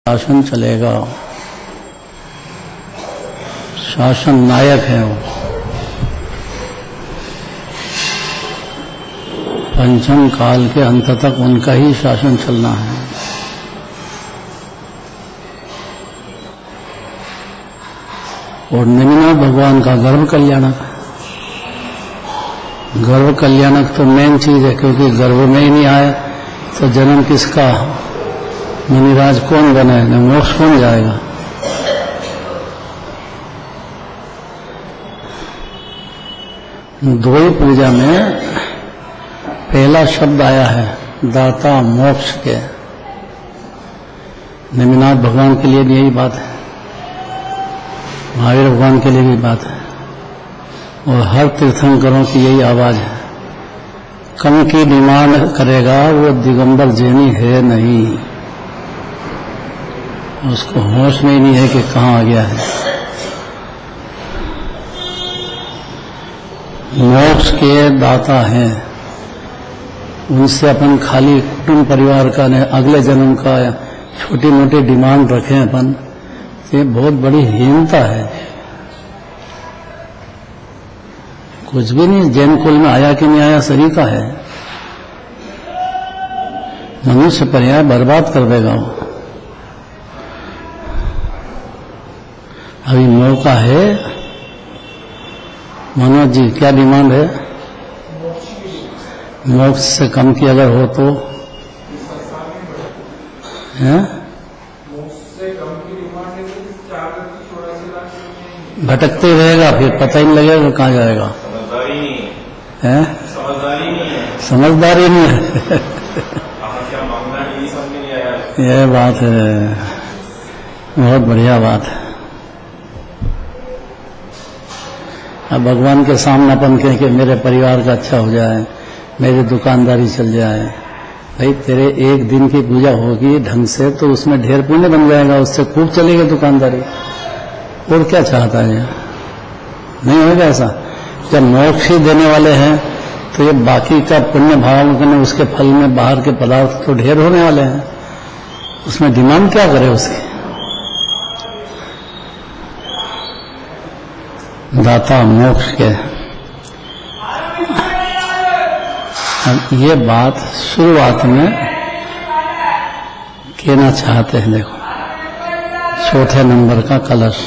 शासन चलेगा, शासन नायक है वो। पंचम काल के अंत तक उनका ही शासन चलना है। और नेमिनाथ भगवान का गर्भ कल्याणक, गर्भ कल्याणक तो मेन चीज है, क्योंकि गर्भ में ही नहीं आए तो जन्म किसका, मुनिराज कौन बने, न मोक्ष कौन जाएगा। द्वैत पूजा में पहला शब्द आया है दाता मोक्ष के। नेमिनाथ भगवान के लिए भी यही बात है, महावीर भगवान के लिए भी बात है, और हर तीर्थंकरों की यही आवाज है। कम की डिमांड करेगा वो दिगंबर जैनी है नहीं, उसको होश में ही नहीं है कि कहाँ आ गया है। मोक्ष के दाता हैं, उनसे अपन खाली कुटुंब परिवार का नहीं, अगले जन्म का छोटी मोटी डिमांड रखें अपन, ये बहुत बड़ी हीनता है। कुछ भी नहीं, जैन कुल में आया कि नहीं आया सही का है। मनुष्य पर्याय बर्बाद कर देगा वो। अभी मौका है। मनोज जी क्या डिमांड है? मोक्ष से कम की अगर हो तो है? भटकते रहेगा, फिर पता ही नहीं लगेगा कहाँ जाएगा। समझदारी नहीं है, समझदारी नहीं है। यह बात है, बहुत बढ़िया बात है। अब भगवान के सामने अपन कहें कि मेरे परिवार का अच्छा हो जाए, मेरी दुकानदारी चल जाए। भाई तेरे एक दिन की पूजा होगी ढंग से तो उसमें ढेर पुण्य बन जाएगा, उससे खूब चलेगी दुकानदारी। और क्या चाहता है? नहीं होगा ऐसा। जब मोक्ष ही देने वाले हैं तो ये बाकी का पुण्य भाव करने, उसके फल में बाहर के पदार्थ तो ढेर होने वाले हैं, उसमें डिमांड क्या करे उसकी। दाता मोक्ष के। अब ये बात शुरुआत में कहना चाहते हैं। देखो, चौथे नंबर का कलश,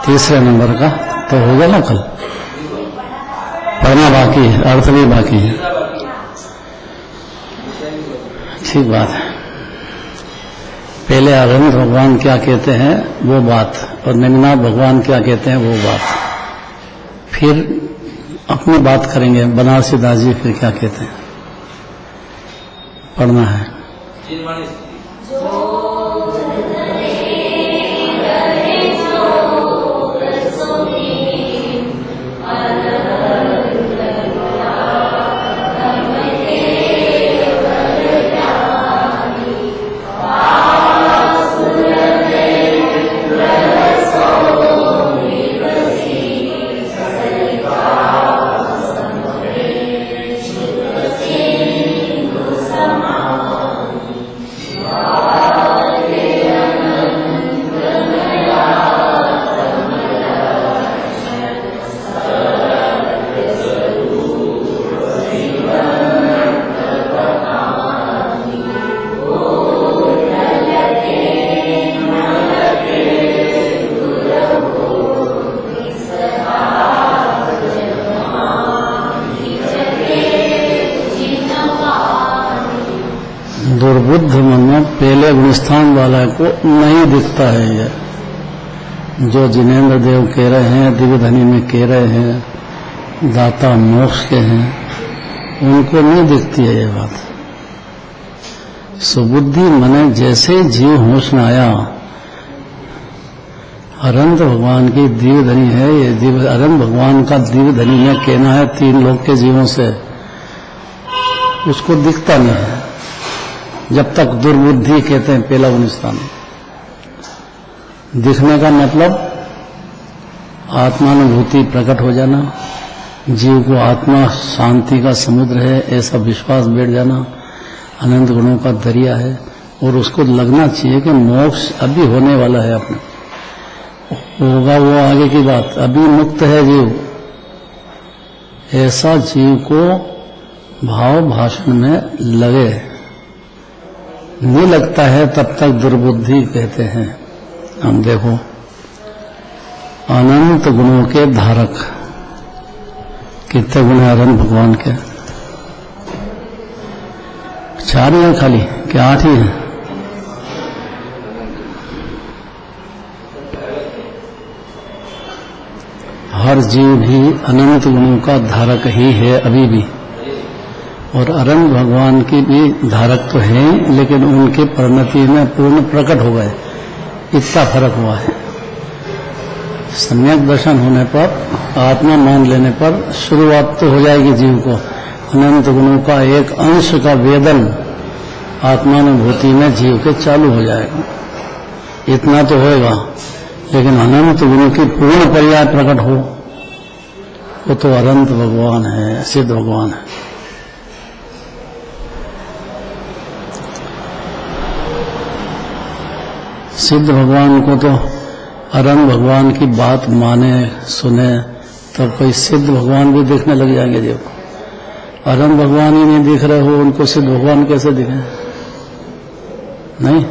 तीसरे नंबर का तो होगा ना, कल पढ़ना बाकी है, अर्थ भी बाकी है। ठीक बात है। पहले अरविंद भगवान क्या कहते हैं वो बात, और नेमिनाथ भगवान क्या कहते हैं वो बात, फिर अपनी बात करेंगे। बनारसी दास जी फिर क्या कहते हैं, पढ़ना है। दुर्बुद्ध मन में पहले गुणस्थान वाला को नहीं दिखता है। ये जो जिनेन्द्र देव कह रहे हैं, दिव्य धनी में कह रहे हैं, दाता मोक्ष के हैं, उनको नहीं दिखती है ये बात। सुबुद्धि मने जैसे जीव होश में आया, अनंत भगवान की दिव्य धनी है ये। दिव्य अनंत भगवान का दिव्य धनी में कहना है तीन लोक के जीवों से, उसको दिखता नहीं है जब तक दुर्बुद्धि कहते हैं पहला गुणस्थान। दिखने का मतलब आत्मानुभूति प्रकट हो जाना, जीव को आत्मा शांति का समुद्र है ऐसा विश्वास बैठ जाना, अनंत गुणों का दरिया है, और उसको लगना चाहिए कि मोक्ष अभी होने वाला है, अपने होगा वो आगे की बात। अभी मुक्त है जीव, ऐसा जीव को भाव भाषण में लगे, नहीं लगता है तब तक दुर्बुद्धि कहते हैं। हम देखो, अनंत गुणों के धारक, कितने गुण है अनंत भगवान के? 4 ही है खाली, क्या 8 ही है? हर जीव भी अनंत गुणों का धारक ही है अभी भी, और अनंत भगवान की भी धारक तो है, लेकिन उनकी परिणति में पूर्ण प्रकट हो गए, इतना फर्क हुआ है। सम्यक दर्शन होने पर, आत्मा मान लेने पर शुरुआत तो हो जाएगी जीव को अनंत गुणों का एक अंश का वेदन आत्मानुभूति में जीव के चालू हो जाएगा, इतना तो होएगा। लेकिन अनंत गुणों की पूर्ण पर्याय प्रकट हो, वो तो अनंत भगवान है, सिद्ध भगवान है। सिद्ध भगवान को तो अनंत भगवान की बात माने सुने तो कोई सिद्ध भगवान भी देखने लग जाएंगे। जब अनंत भगवान ही नहीं दिख रहे हो, उनको सिद्ध भगवान कैसे दिखे? नहीं,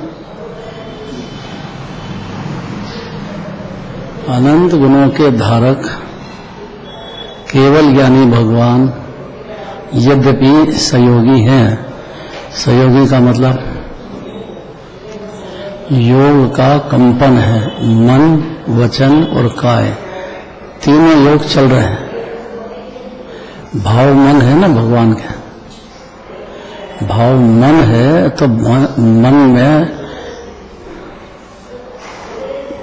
अनंत गुणों के धारक केवल ज्ञानी भगवान यद्यपि सहयोगी हैं। सहयोगी का मतलब योग का कंपन है, मन, वचन और काय, तीनों योग चल रहे हैं। भाव मन है ना भगवान के, भाव मन है तो मन में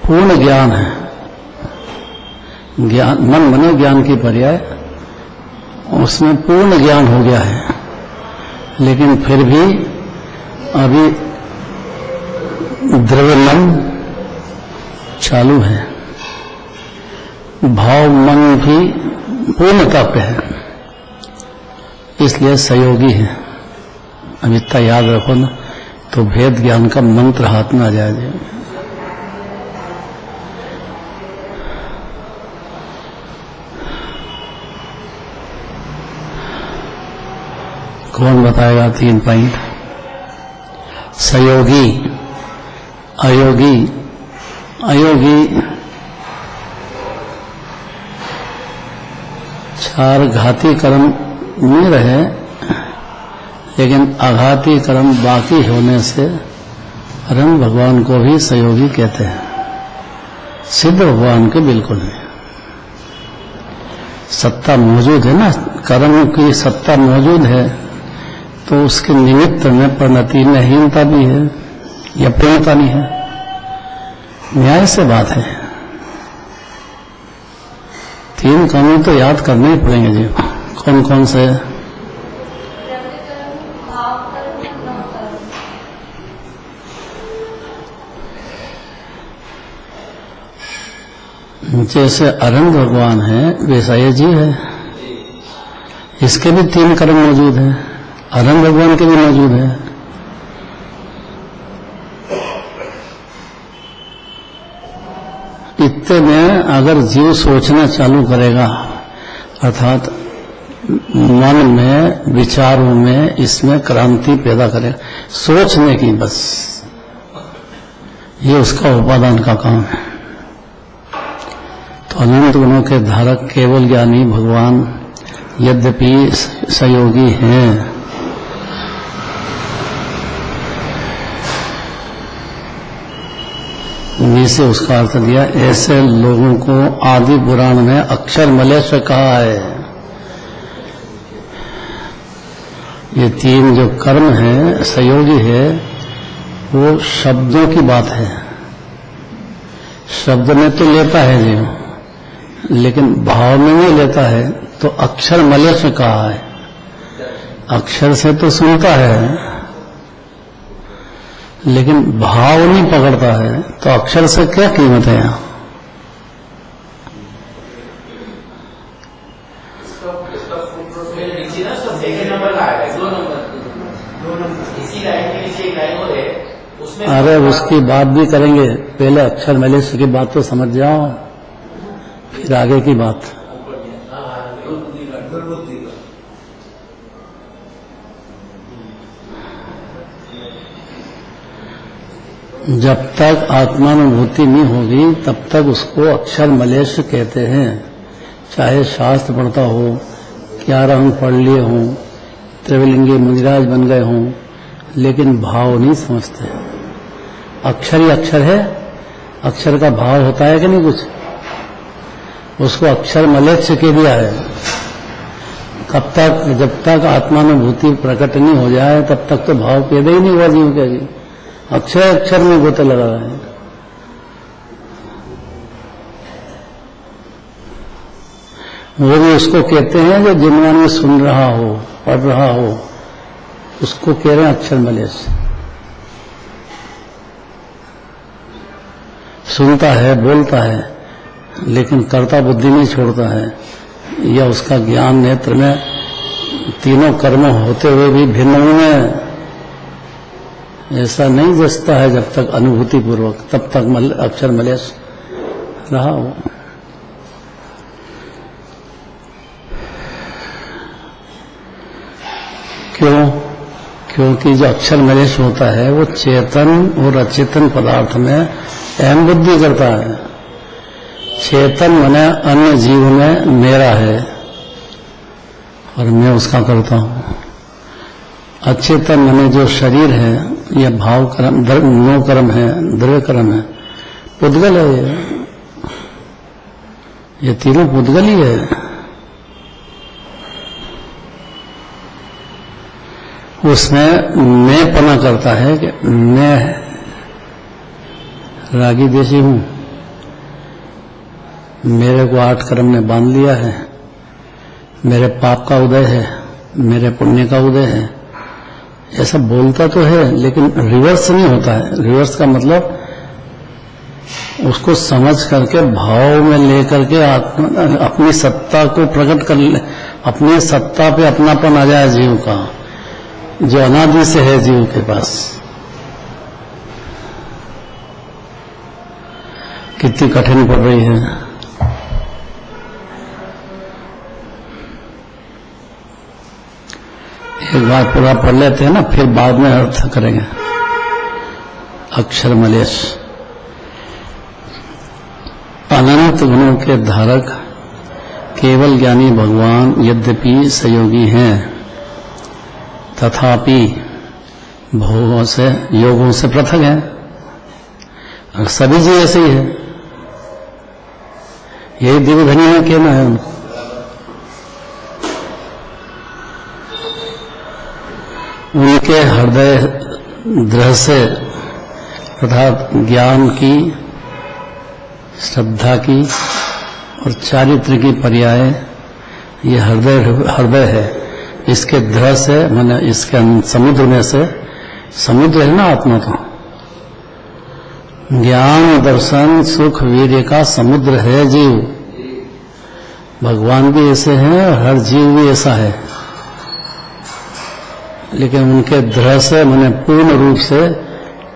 पूर्ण ज्ञान है। ज्ञान, मन बने ज्ञान की पर्याय, उसमें पूर्ण ज्ञान हो गया है, लेकिन फिर भी अभी द्रव्य मन चालू है। भाव मन भी पूर्णता पे है, इसलिए सहयोगी है। अब इतना याद रखो ना, तो भेद ज्ञान का मंत्र हाथ में आ जाए। कौन बताएगा 3 पॉइंट? सहयोगी, अयोगी। अयोगी 4 घाती कर्म नहीं रहे, लेकिन आघाती कर्म बाकी होने से अनंत भगवान को भी सहयोगी कहते हैं। सिद्ध भगवान के बिल्कुल नहीं। सत्ता मौजूद है ना, कर्म की सत्ता मौजूद है, तो उसके निमित्त में परिणति में हीनता भी है या पूर्णता नहीं है। न्याय से बात है। 3 कानून तो याद करने ही पड़ेंगे जी। कौन कौन से? जैसे अनंत भगवान है वैसा ये जीव है, इसके भी 3 कर्म मौजूद हैं, अनंत भगवान के भी मौजूद है। इतने में अगर जीव सोचना चालू करेगा, अर्थात मन में, विचारों में, इसमें क्रांति पैदा करेगा, सोचने की, बस ये उसका उपादान का काम है। तो अनंत गुणों के धारक केवल ज्ञानी भगवान यद्यपि सहयोगी हैं, से उसका अर्थ दिया। ऐसे लोगों को आदि पुराण में अक्षर मलेश कहा है। ये 3 जो कर्म है, सहयोगी है, वो शब्दों की बात है। शब्द में तो लेता है जीव, लेकिन भाव में नहीं लेता है, तो अक्षर मलेश कहा है। अक्षर से तो सुनता है, लेकिन भाव नहीं पकड़ता है, तो अक्षर से क्या कीमत है यहाँ? इसी लाइन के नीचे एक लाइन और है अरे उसकी बात भी करेंगे, पहले अक्षर मलेश की बात तो समझ जाओ, फिर आगे की बात। जब तक आत्मानुभूति नहीं होगी तब तक उसको अक्षर मलेश कहते हैं। चाहे शास्त्र पढ़ता हो, 11 अंक पढ़ लिए हों, त्रिवलिंगी मुनिराज बन गए हों, लेकिन भाव नहीं समझते। अक्षर ही अक्षर है, अक्षर का भाव होता है कि नहीं कुछ, उसको अक्षर मलेश कह दिया है। कब तक, जब तक आत्मानुभूति प्रकट नहीं हो जाए तब तक तो भाव पैदा ही नहीं हुआ जीव के जी। अक्षर अक्षर में गोते लगा रहे हैं। वो भी उसको कहते हैं जो जिनवान में सुन रहा हो, पढ़ रहा हो, उसको कह रहे हैं अक्षर मलेश। सुनता है, बोलता है, लेकिन कर्ता बुद्धि नहीं छोड़ता है, या उसका ज्ञान नेत्र में तीनों कर्म होते हुए भी भिन्न में ऐसा नहीं जसता है। जब तक अनुभूति पूर्वक, तब तक अक्षर मलेश रहा हो। क्यों? क्योंकि जो अक्षर मलेश होता है वो चेतन और अचेतन पदार्थ में अहम बुद्धि करता है। चेतन माने अन्य जीव में मेरा है और मैं उसका करता हूं। अचेतन माने जो शरीर है, यह भाव कर्म, नो कर्म है, द्रव्य कर्म है, पुद्गल है, ये तीनों पुद्गल ही है। उसमें मैं पना करता है कि मैं रागी देशी हूं, मेरे को 8 कर्म ने बांध लिया है, मेरे पाप का उदय है, मेरे पुण्य का उदय है। ऐसा बोलता तो है, लेकिन रिवर्स नहीं होता है। रिवर्स का मतलब उसको समझ करके भाव में लेकर के अपनी सत्ता को प्रकट कर ले, अपनी सत्ता पे अपनापन आ जाए जीव का, जो अनादि से है जीव के पास। कितनी कठिन पड़ रही है। एक बार पूरा पढ़ लेते हैं ना, फिर बाद में अर्थ करेंगे। अक्षर मलेश अनंत गुणों के धारक केवल ज्ञानी भगवान यद्यपि सहयोगी हैं, तथापि भोगों से, योगों से पृथक हैं। और सभी जी ऐसे ही है। यही दिव्य धनी में कहना है उनको। उनके हृदय दृढ़ से अर्थात ज्ञान की, श्रद्धा की और चारित्र की पर्याय ये हृदय है। इसके दृढ़ से माने इसके समुद्र में से, समुद्र है ना आत्मा तो, ज्ञान दर्शन सुख वीर्य का समुद्र है जीव। भगवान भी ऐसे हैं और हर जीव भी ऐसा है, लेकिन उनके दृढ़ से माने पूर्ण रूप से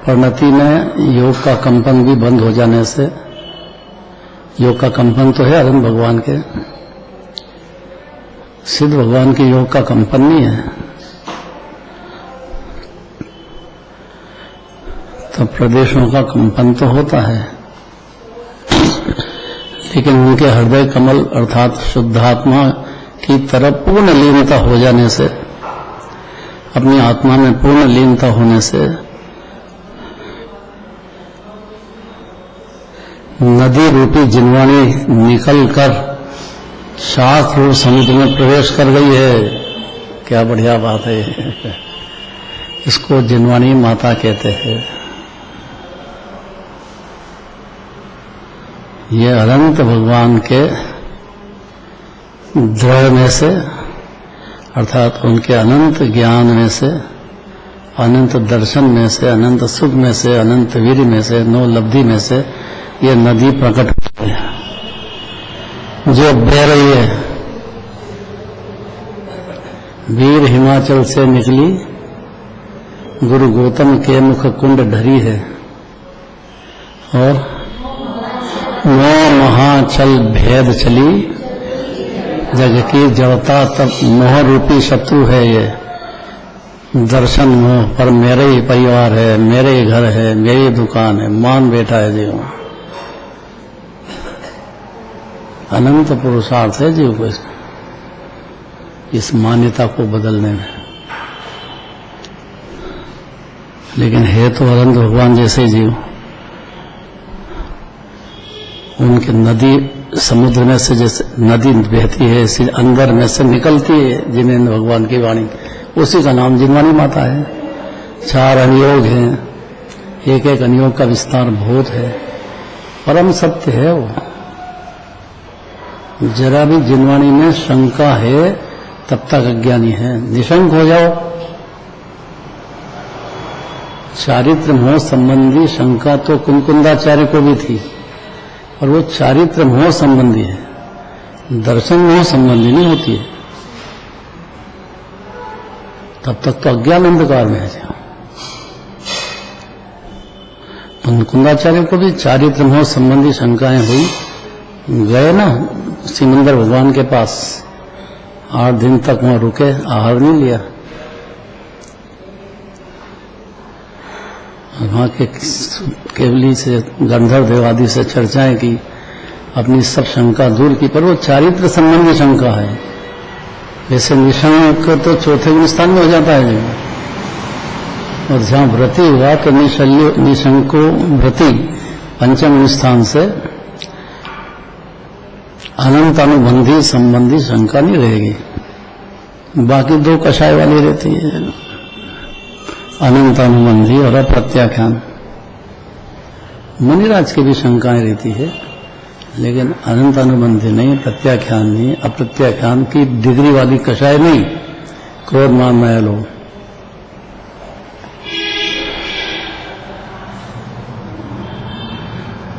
परिणति में योग का कंपन भी बंद हो जाने से, योग का कंपन तो है अनंत भगवान के, सिद्ध भगवान के योग का कंपन नहीं है, तो प्रदेशों का कंपन तो होता है, लेकिन उनके हृदय कमल अर्थात शुद्धात्मा की तरफ पूर्ण लीनता हो जाने से, अपनी आत्मा में पूर्ण लीनता होने से नदी रूपी जिनवाणी निकल कर शास्त्र रूप समुद्र में प्रवेश कर गई है। क्या बढ़िया बात है। इसको जिनवाणी माता कहते हैं। ये अनंत भगवान के दृढ़ में से अर्थात उनके अनंत ज्ञान में से, अनंत दर्शन में से, अनंत सुख में से, अनंत वीर में से, नौ लब्धि में से ये नदी प्रकट होती है जो बह रही है। वीर हिमाचल से निकली गुरु गौतम के मुख कुंड ढरी है, और मोह महाचल भेद चली, जग की जड़ता तब मोह रूपी शत्रु है ये। दर्शन मोह पर मेरे ही परिवार है, मेरे ही घर है, मेरी दुकान है, मान बैठा है जीव। अनंत पुरुषार्थ है जीव को इस मान्यता को बदलने में। लेकिन है तो अनंत भगवान जैसे जीव। उनके नदी समुद्र में से जैसे नदी बहती है, इसी अंदर में से निकलती है जिनेन्द्र भगवान की वाणी, उसी का नाम जिनवाणी माता है। 4 अनुयोग हैं, एक एक अनुयोग का विस्तार बहुत है, परम सत्य है वो। जरा भी जिनवाणी में शंका है तब तक अज्ञानी है। निशंक हो जाओ। चारित्र मोह संबंधी शंका तो कुंकुंदाचार्य को भी थी, और वो चारित्र मोह संबंधी है, दर्शन मोह संबंधी नहीं होती है। तब तक तो अज्ञान अंधकार में है। कुंकुंदाचार्य को भी चारित्र मोह संबंधी शंकाएं हुई। गए ना सिमंदर भगवान के पास, 8 दिन तक वहां रुके, आहार नहीं लिया। वहां के केवली से गंधर्व देवादि से चर्चाएं की, अपनी सब शंका दूर की, पर वो चारित्र संबंधी शंका है। वैसे निशंक तो चौथे स्थान में हो जाता है जो, और जहां व्रति हुआ तो निशंको व्रति पंचम स्थान से अनंत अनुबंधी संबंधी शंका नहीं रहेगी। बाकी 2 कषाय वाली रहती है, अनंत अनुबंधी और अप्रत्याख्यान। मुनिराज की भी शंकाएं रहती है, लेकिन अनंत अनुबंधी नहीं, प्रत्याख्यान नहीं, अप्रत्याख्यान की डिग्री वाली कषाय नहीं। क्रोध मान माया लोग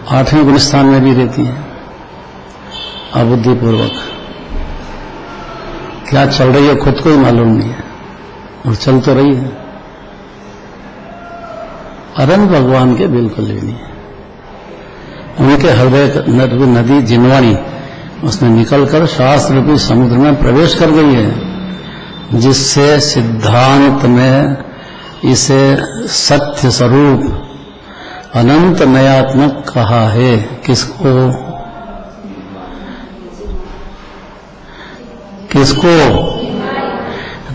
8वें गुणस्थान में भी रहती है, अबुद्धिपूर्वक। क्या चल रही है खुद को ही मालूम नहीं है, और चल तो रही है। अनंत भगवान के बिल्कुल भी नहीं है। उनके हृदय नदी जिनवाणी उसमें निकलकर शास्त्र रूपी समुद्र में प्रवेश कर गई है, जिससे सिद्धांत में इसे सत्य स्वरूप अनंत नयात्मक कहा है। किसको? किसको?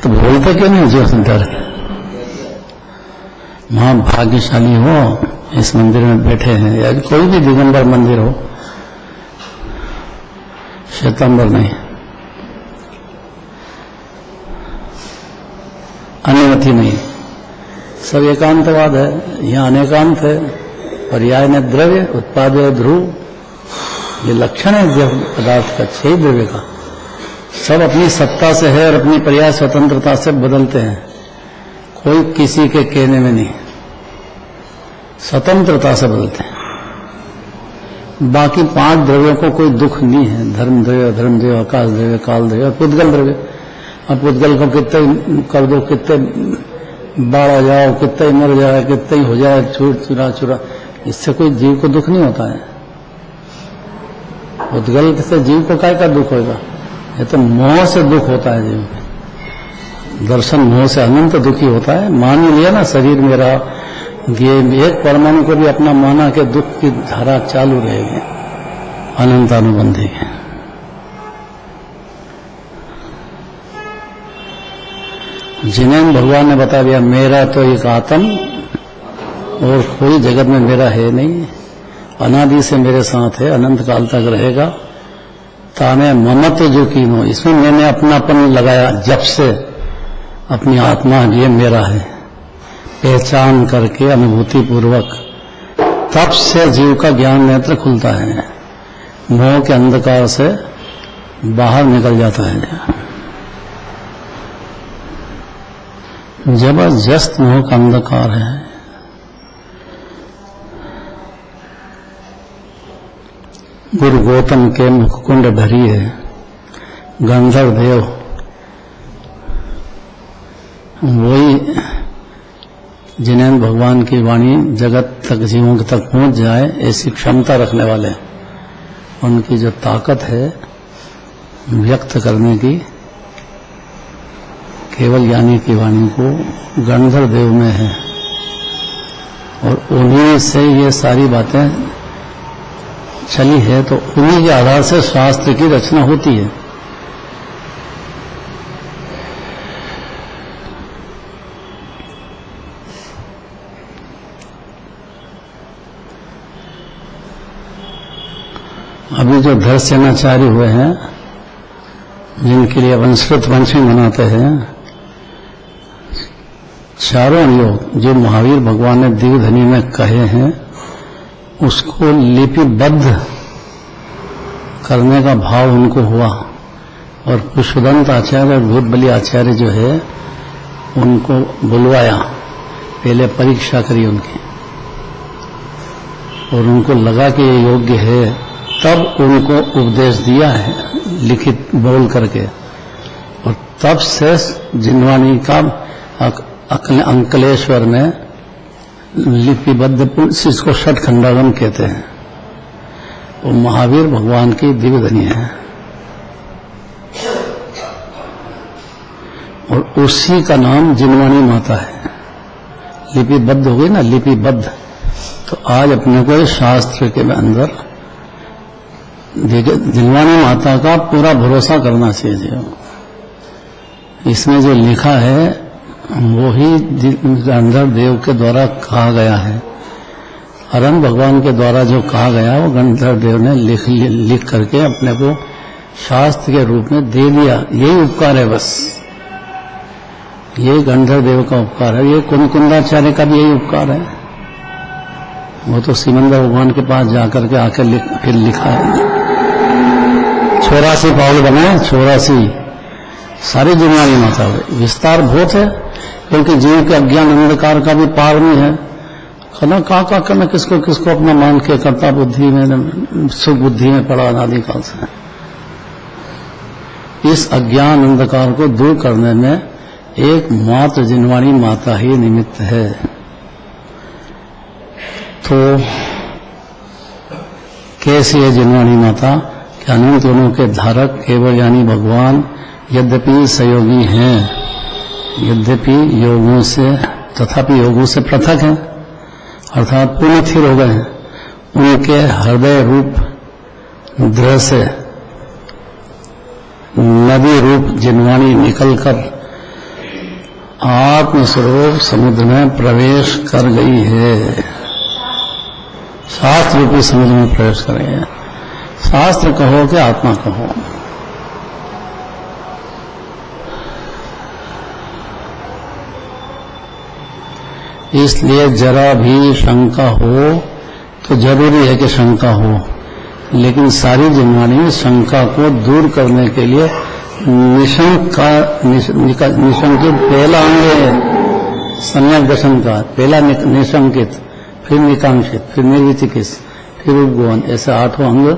तो बोलते क्यों नहीं? जो डर वहां भाग्यशाली हो, इस मंदिर में बैठे हैं, या कोई भी दिगंबर मंदिर हो, श्वेतांबर नहीं, अनुमति नहीं, सब एकांतवाद है। यहाँ अनेकांत है, पर्याय में द्रव्य, उत्पाद्य ध्रुव, ये लक्षण है पदार्थ का, 6 द्रव्य का। सब अपनी सत्ता से है और अपनी पर्याय स्वतंत्रता से बदलते हैं, कोई किसी के कहने में नहीं, स्वतंत्रता से बदलते हैं। बाकी 5 द्रव्यों को कोई दुख नहीं है, धर्म द्रव्य, अधर्म द्रव्य, आकाश द्रव्य, काल द्रव्य और पुद्गल द्रव्य। अब पुद्गल को कितने कर दो, कितने बाढ़ आ जाओ, कितने मर जाए, कितने हो जाए, चुरा चुरा, इससे कोई जीव को दुख नहीं होता है। पुद्गल से जीव को काय का दुख होगा? ये तो मोह से दुख होता है जीव को। दर्शन मोह से अनंत दुखी होता है। मान लिया ना शरीर मेरा, ये एक परमाणु को भी अपना माना के दुख की धारा चालू रहेगी, अनंत अनुबंधी है। जिन्हें भगवान ने बता दिया मेरा तो एक आत्म और कोई जगत में मेरा है नहीं, अनादि से मेरे साथ है, अनंत काल तक रहेगा। ताने ममत्व जो कीनो, इसमें मैंने अपनापन लगाया जब से, अपनी आत्मा ये मेरा है पहचान करके अनुभूति पूर्वक, तब से जीव का ज्ञान नेत्र खुलता है, मोह के अंधकार से बाहर निकल जाता है। जबरदस्त मोह का अंधकार है। गुरु गौतम के मुखकुंड भरी है, गंधर्व देव वही जिन्हें भगवान की वाणी जगत तक, जीवों तक पहुंच जाए, ऐसी क्षमता रखने वाले, उनकी जो ताकत है व्यक्त करने की, केवल ज्ञानी की वाणी को गंधर्व देव में है। और उन्हीं से ये सारी बातें चली है, तो उन्हीं के आधार से शास्त्र की रचना होती है। अभी जो धर्मसेनाचार्य हुए हैं, जिनके लिए वंशकृत वंशी मनाते हैं, चारों योग जो महावीर भगवान ने दिव्यधनी में कहे हैं, उसको लिपिबद्ध करने का भाव उनको हुआ। और पुष्पदंत आचार्य और भूतबली आचार्य जो है, उनको बुलवाया, पहले परीक्षा करी उनकी, और उनको लगा कि ये योग्य है, तब उनको उपदेश दिया है लिखित बोल करके। और तब से जिनवानी का अंकलेश्वर में लिपिबद्ध, इसको षटखंडागम कहते हैं। वो महावीर भगवान की दिव्यधनी है, और उसी का नाम जिनवानी माता है। लिपिबद्ध हो गई ना, लिपिबद्ध। तो आज अपने को शास्त्र के अंदर जिनवानी माता का पूरा भरोसा करना चाहिए। इसमें जो लिखा है वो ही गंधर्व देव के द्वारा कहा गया है। हरण भगवान के द्वारा जो कहा गया, वो गंधर्व देव ने लिख करके अपने को शास्त्र के रूप में दे दिया। यही उपकार है, बस ये गंधर्व देव का उपकार है। ये कुंदाचार्य का भी यही उपकार है। वो तो सिमंदर भगवान के पास जाकर के आकर फिर लिखा है। 84 पावल बनाए, 84 सारी जिनवानी माता हुई। विस्तार बहुत है, क्योंकि जीव के अज्ञान अंधकार का भी पार नहीं है। कहना का करना, किसको किसको अपना मान के करता बुद्धि में, सुख बुद्धि में पड़ा अनादिकाल से। इस अज्ञान अंधकार को दूर करने में एकमात्र जिनवानी माता ही निमित्त है। तो कैसी है जिनवानी माता? कि अनंत गुणों के धारक केवल यानी भगवान यद्यपि सहयोगी हैं, यद्यपि योगों से, तथापि योगों से पृथक हैं, अर्थात पूर्ण स्थिर हो गए हैं। उनके हृदय रूप दृढ़ से नदी रूप जिनवानी निकलकर आत्मस्वरूप समुद्र में प्रवेश कर गई है। शास्त्र रूपी समुद्र में प्रवेश कर गई है। शास्त्र कहो कि आत्मा कहो, इसलिए जरा भी शंका हो तो जरूरी है कि शंका हो, लेकिन सारी जिनवानी शंका को दूर करने के लिए निशंकित पहला अंग है। सम्यक दर्शन का पहला निशंकित, फिर निकांक्षित, फिर निर्विचिकित, फिर उपगौन, ऐसे 8 अंग।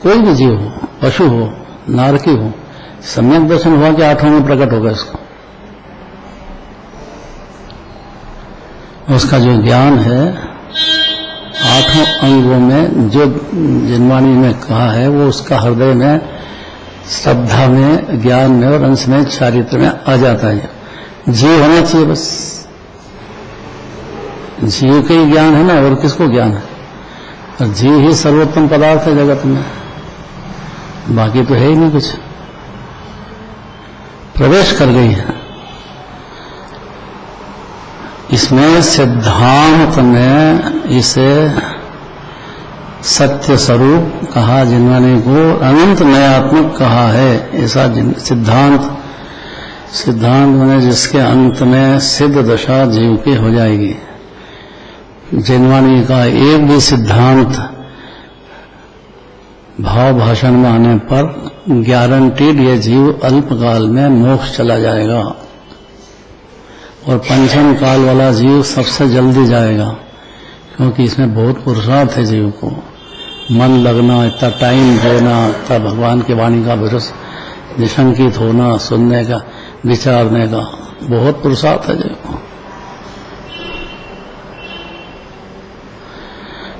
कोई भी जीव हो, पशु हो, नारकी हो, सम्यक दर्शन हुआ कि 8 में प्रकट होगा इसको। उसका जो ज्ञान है 8 अंगों में, जो जिनवानी में कहा है, वो उसका हृदय में, श्रद्धा में, ज्ञान में और अंश में, चारित्र में आ जाता है। जीव होना चाहिए, बस जीव का ही ज्ञान है ना, और किसको ज्ञान है? और जीव ही सर्वोत्तम पदार्थ है जगत में, बाकी तो है ही नहीं कुछ। प्रवेश कर गई है इसमें। सिद्धांत ने इसे सत्य स्वरूप कहा, जिनवानी को अनंत नयात्मक कहा है। ऐसा सिद्धांत, सिद्धांत मैंने जिसके अंत में सिद्ध दशा जीव की हो जाएगी। जिनवानी का एक भी सिद्धांत भाव भाषण में आने पर गारंटीड ये जीव अल्पकाल में मोक्ष चला जाएगा, और पंचम काल वाला जीव सबसे जल्दी जाएगा, क्योंकि इसमें बहुत पुरुषार्थ है जीव को। मन लगना, इतना टाइम देना, इतना भगवान की वाणी का विरस, निशंकित होना, सुनने का, विचारने का बहुत पुरुषार्थ है जो।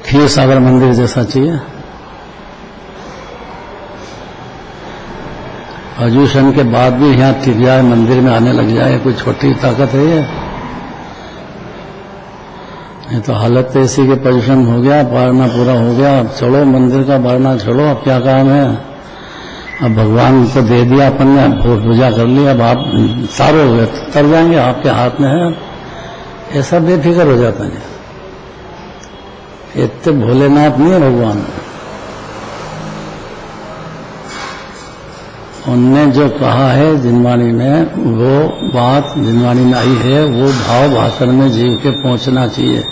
क्षीर सागर मंदिर जैसा चाहिए। ग्रेजुएशन के बाद भी यहाँ टिक जाए, मंदिर में आने लग जाए, कोई छोटी ताकत है ये तो हालत ऐसी कि पोजीशन हो गया, पढ़ना पूरा हो गया, अब चलो मंदिर का पढ़ना छोड़ो, अब क्या काम है। अब भगवान को दे दिया अपन ने, पूजा कर ली, अब आप तारोगे तर जाएंगे, आपके हाथ में है। ऐसा बेफिक्र हो जाता है। इतने भोलेनाथ नहीं है भगवान। उनने जो कहा है जिनवाणी में, वो बात जिनवाणी में आई है, वो भाव भाषण में जीव के पहुंचना चाहिए।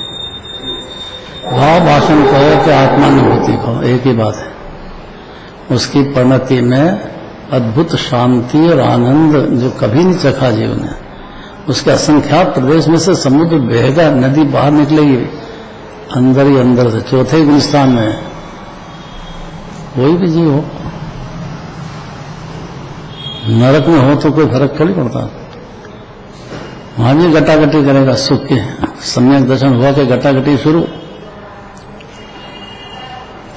भाव भाषण कहो कि आत्मानुभूति कहो, एक ही बात है। उसकी परिणति में अद्भुत शांति और आनंद जो कभी नहीं चखा जीव ने, उसके असंख्यात प्रदेश में से समुद्र बहेगा, नदी बाहर निकलेगी अंदर ही अंदर से, चौथे गुलिस्तान में। कोई भी जीव हो, नरक में हो तो कोई फर्क थोड़ी पड़ता। वहां भी गटागटी करेगा सुख के, सम्यक दर्शन हुआ कि गटागटी शुरू।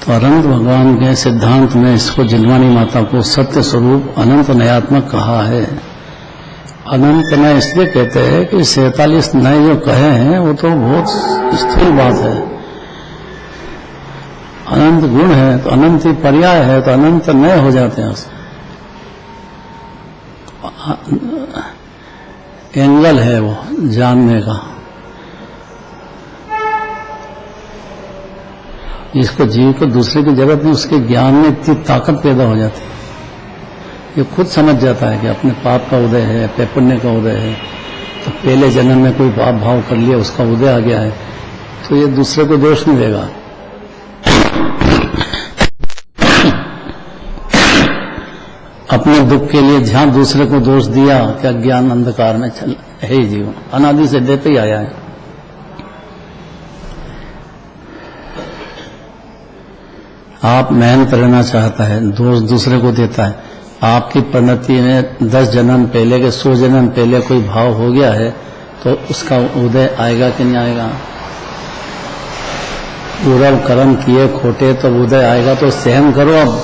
तो अनंत भगवान के सिद्धांत में इसको जिनवाणी माता को सत्य स्वरूप अनंत नयात्मक कहा है। अनंत नय इसलिए कहते हैं कि 47 नय जो कहे हैं वो तो बहुत स्थूल बात है। अनंत गुण है तो अनंत ही पर्याय है, तो अनंत नय हो जाते हैं उसमें। एंगल है वो जानने का। इसको जीव को दूसरे की जरूरत नहीं, उसके ज्ञान में इतनी ताकत पैदा हो जाती है, ये खुद समझ जाता है कि अपने पाप का उदय है, अपने पुण्य का उदय है। तो पहले जन्म में कोई पाप भाव कर लिया, उसका उदय आ गया है, तो ये दूसरे को दोष नहीं देगा। अपने दुख के लिए जहां दूसरे को दोष दिया, क्या ज्ञान अंधकार में चल है ही जीव, अनादि से देते ही आया है। आप मेहनत रहना चाहता है, दोष दूसरे को देता है। आपकी परिणति में 10 जन्म पहले के 100 जन्म पहले कोई भाव हो गया है, तो उसका उदय आएगा कि नहीं आएगा। पूर्व कर्म किए खोटे तो उदय आएगा, तो सहन करो। अब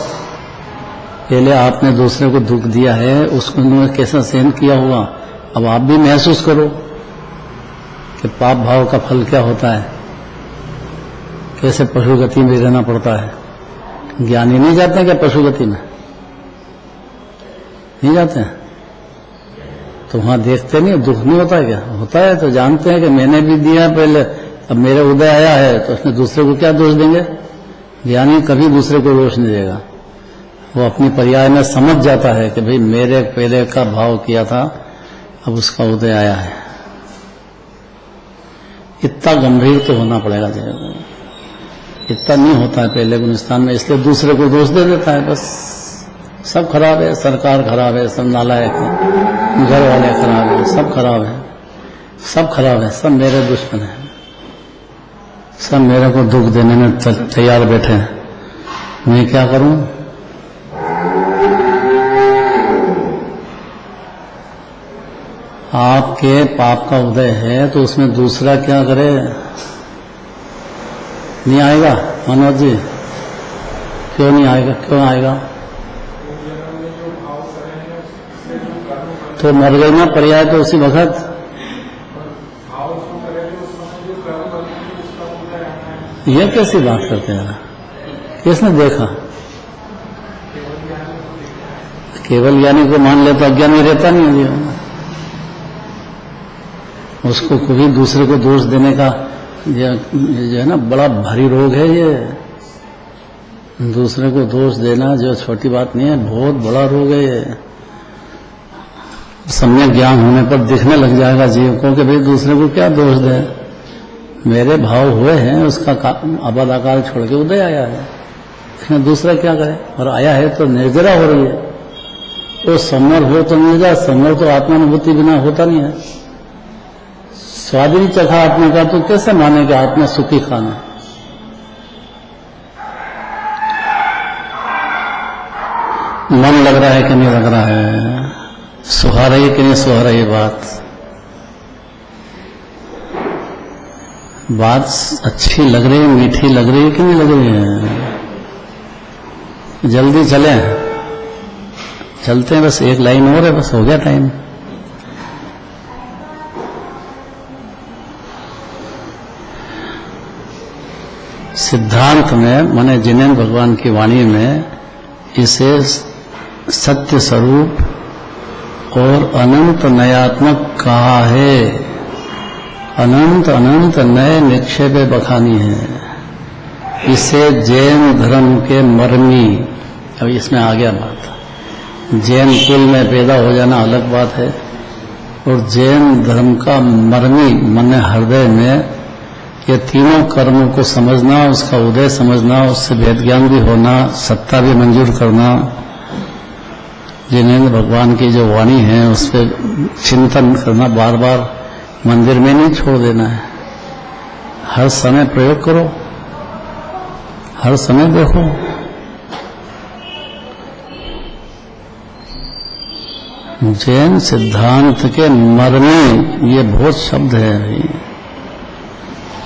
पहले आपने दूसरे को दुख दिया है, उसको उन्होंने कैसा सहन किया होगा, अब आप भी महसूस करो कि पाप भाव का फल क्या होता है, कैसे पशु गति में रहना पड़ता है। ज्ञानी नहीं जाते हैं क्या पशु गति में? नहीं जाते हैं तो वहां देखते नहीं, दुख नहीं होता है क्या? होता है तो जानते हैं कि मैंने भी दिया पहले, अब मेरे उदय आया है, तो उसमें दूसरे को क्या दोष देंगे। ज्ञानी कभी दूसरे को दोष नहीं देगा, वो अपनी पर्याय में समझ जाता है कि भाई मेरे पहले का भाव किया था, अब उसका उदय आया है। इतना गंभीर तो होना पड़ेगा जीवन, इतना नहीं होता है पहले गुलिस्तान में, इसलिए दूसरे को दोष दे देता है। बस सब खराब है, सरकार खराब है, सब नालायक है, घर वाले खराब है, सब खराब है, सब खराब है, सब मेरे दुश्मन है, सब मेरे को दुख देने में तैयार बैठे हैं। मैं क्या करूं? आपके पाप का उदय है तो उसमें दूसरा क्या करे? नहीं आएगा मनोज जी? क्यों नहीं आएगा? क्यों आएगा? तो मर गई ना पर्याय तो उसी वक्त। ये कैसी बात करते हैं? किसने देखा? केवल ज्ञानी को मान ले तो अज्ञानी रहता नहीं है। उसको कभी दूसरे को दोष देने का जो है ना, बड़ा भारी रोग है ये। दूसरे को दोष देना जो छोटी बात नहीं है, बहुत बड़ा रोग है ये। सम्यक ज्ञान होने पर दिखने लग जाएगा जीव को कि भाई दूसरे को क्या दोष दे, मेरे भाव हुए हैं, उसका आबाद आकार छोड़ के उदय आया है, इसमें दूसरा क्या करे। और आया है तो निर्जरा हो रही है, तो समर हो तो निर्जरा, समर तो आत्मानुभूति बिना होता नहीं है। स्वाद ही चखा आत्मा का तो कैसे माने कि आत्मा सुखी खाना। मन लग रहा है कि नहीं लग रहा है, सुहा रही कि नहीं सुहा रही बात अच्छी लग रही है, मीठी लग रही है कि नहीं लग रही है? जल्दी चलें, चलते हैं, बस एक लाइन और है, बस हो गया टाइम। सिद्धांत में माने जिनेन्द्र भगवान की वाणी में इसे सत्य स्वरूप और अनंत नयात्मक कहा है। अनंत अनंत नए निक्षेपे बखानी है। इसे जैन धर्म के मर्मी, अब इसमें आ गया बात, जैन कुल में पैदा हो जाना अलग बात है, और जैन धर्म का मर्मी मन हृदय में ये तीनों कर्मों को समझना, उसका उदय समझना, उससे वेद ज्ञान भी होना, सत्ता भी मंजूर करना, जिनेन्द्र भगवान की जो वाणी है उस पर चिंतन करना, बार बार मंदिर में नहीं छोड़ देना है, हर समय प्रयोग करो, हर समय देखो। जैन सिद्धांत के मर्मी, ये बहुत शब्द है भाई।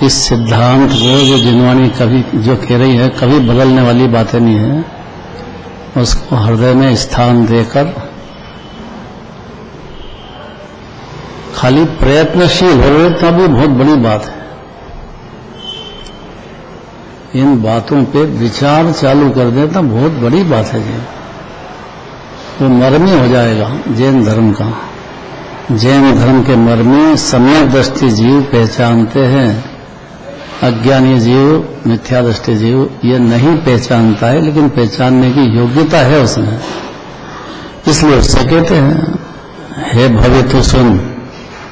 इस सिद्धांत को जो जिनवाणी कभी जो कह रही है, कभी बदलने वाली बातें नहीं है, उसको हृदय में स्थान देकर खाली प्रयत्नशील हो रहे, तब भी बहुत बड़ी बात है। इन बातों पे विचार चालू कर दे तो बहुत बड़ी बात है जी, वो मर्मी हो जाएगा जैन धर्म का। जैन धर्म के मर्मी सम्यक दृष्टि जीव पहचानते हैं, अज्ञानी जीव, मिथ्या दृष्टि जीव ये नहीं पहचानता है, लेकिन पहचानने की योग्यता है उसमें, इसलिए उससे कहते हैं हे भव्य तू सुन।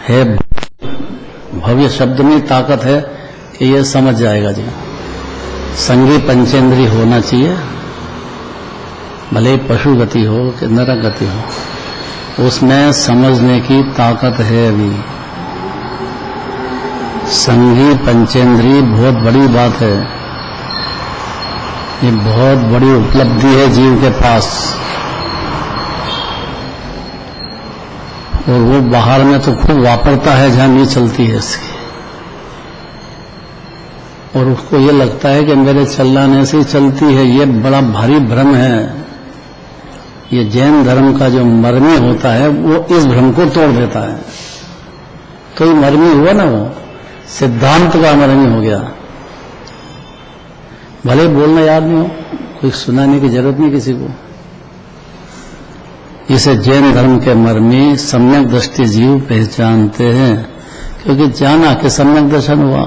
है भव्य शब्द में ताकत है कि ये समझ जाएगा जी। संगी पंचेंद्री होना चाहिए, भले पशु गति हो कि नरक गति हो, उसमें समझने की ताकत है। अभी संगी पंचेंद्री बहुत बड़ी बात है, ये बहुत बड़ी उपलब्धि है जीव के पास, और वो बाहर में तो खूब वापरता है जहां नहीं चलती है इसकी, और उसको ये लगता है कि मेरे चलाने से चलती है। ये बड़ा भारी भ्रम है। ये जैन धर्म का जो मर्मी होता है वो इस भ्रम को तोड़ देता है। तो ये मर्मी हुआ ना, वो सिद्धांत का मर्मी हो गया। भले बोलना याद नहीं हो, कोई सुनाने की जरूरत नहीं किसी को। इसे जैन धर्म के मर्मी सम्यक दृष्टि जीव पहचानते हैं, क्योंकि जाना कि सम्यक दर्शन हुआ,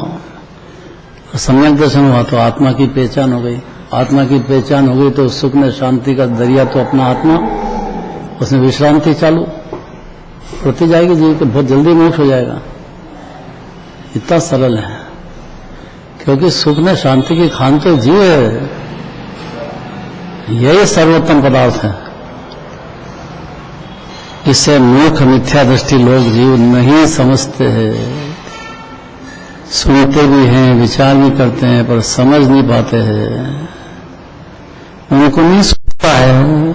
सम्यक दर्शन हुआ तो आत्मा की पहचान हो गई। आत्मा की पहचान हो गई तो सुख में शांति का दरिया तो अपना आत्मा, उसमें विश्रांति चालू होती जाएगी जीव के, बहुत जल्दी मोक्ष हो जाएगा। इतना सरल है, क्योंकि सुख में शांति की खान तो जीव है, यही सर्वोत्तम पदार्थ है। इसे मूर्ख मिथ्या दृष्टि लोग जीव नहीं समझते हैं, सुनते भी हैं, विचार भी करते हैं, पर समझ नहीं पाते हैं। उनको नहीं सुनता है,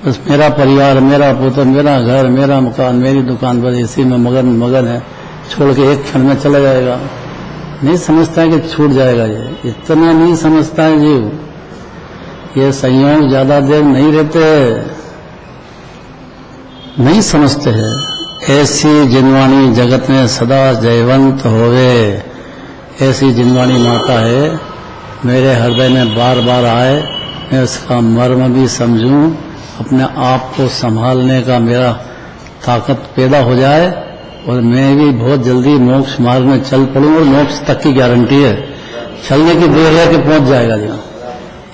बस मेरा परिवार, मेरा पुत्र, मेरा घर, मेरा मकान, मेरी दुकान, बस इसी में मगन है, छोड़ के एक क्षण में चला जाएगा। नहीं समझता है कि छूट जाएगा, ये इतना नहीं समझता है जीव। ये संयोग ज्यादा देर नहीं रहते, नहीं समझते हैं। ऐसी जिनवाणी जगत में सदा जयवंत होवे, ऐसी जिनवाणी माता है मेरे हृदय में बार बार आए, मैं उसका मर्म भी समझूं, अपने आप को संभालने का मेरा ताकत पैदा हो जाए, और मैं भी बहुत जल्दी मोक्ष मार्ग में चल पड़ूं। और मोक्ष तक की गारंटी है, चलने की देर है कि पहुंच जाएगा जहाँ,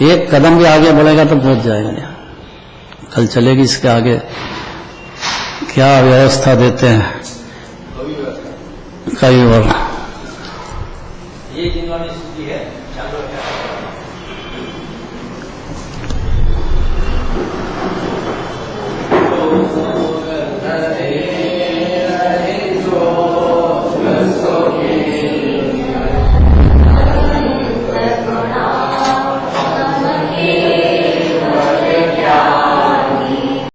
एक कदम भी आगे बढ़ेगा तो पहुंच जाएगा जहाँ। कल चलेगी इसके आगे क्या व्यवस्था देते हैं कई बार।